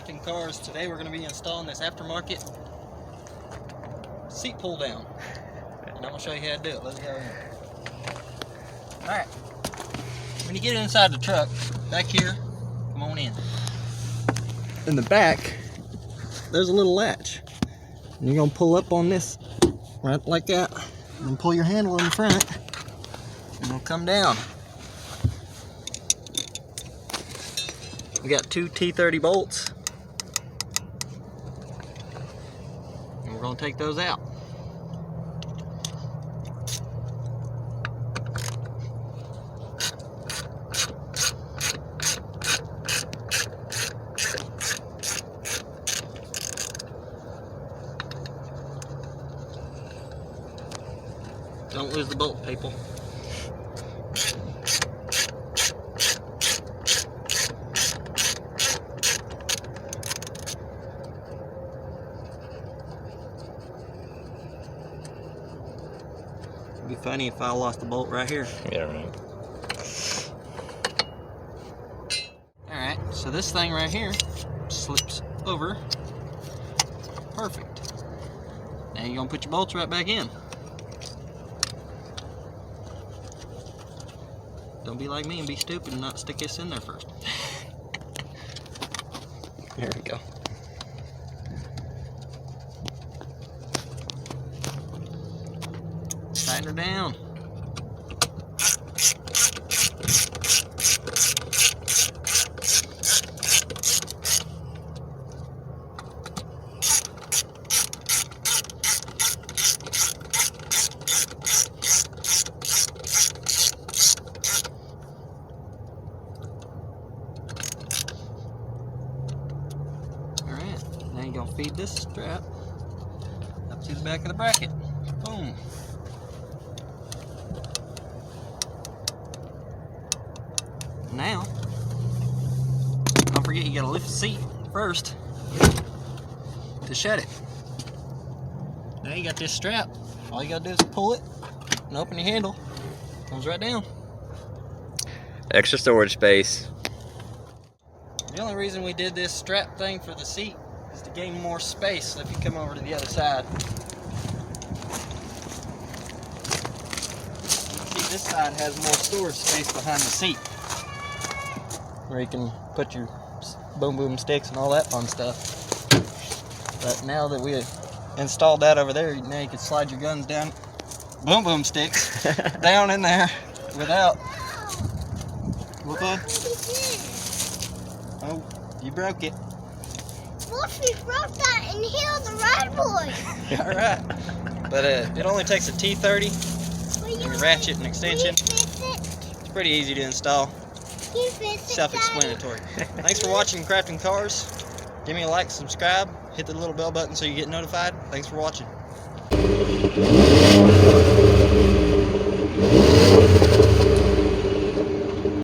Crafting Cars. Today we're going to be installing this aftermarket seat pull down. And I'm going to show you how to do it. Let's go in. Alright. When you get inside the truck, back here, come on in. In the back, there's a little latch. And you're going to pull up on this right like that. And then pull your handle in the front. And it'll come down. We got two T30 bolts. And we're going to take those out. Don't lose the bolt, people. It'd be funny if I lost the bolt right here. Yeah, right. Alright, so this thing right here slips over. Perfect. Now you're going to put your bolts right back in. Don't be like me and be stupid and not stick this in there first. There we go. Tighten her down. Now you're going to feed this strap up to the back of the bracket. Boom. Now, don't forget you got to lift the seat first to shut it. Now you got this strap. All you got to do is pull it and open your handle. Comes right down. Extra storage space. The only reason we did this strap thing for the seat is to gain more space if you come over to the other side. See, this side has more storage space behind the seat, where you can put your boom boom sticks and all that fun stuff. But now that we installed that over there, now you can slide your guns down, boom boom sticks, down in there without. What, bud? Oh, you broke it. We broke that and healed the right boy. Alright. But it only takes a T30, and a ratchet and extension. It's pretty easy to install. Self-explanatory. Thanks for watching Crafting Cars. Give me a like, subscribe, hit the little bell button so you get notified. Thanks for watching.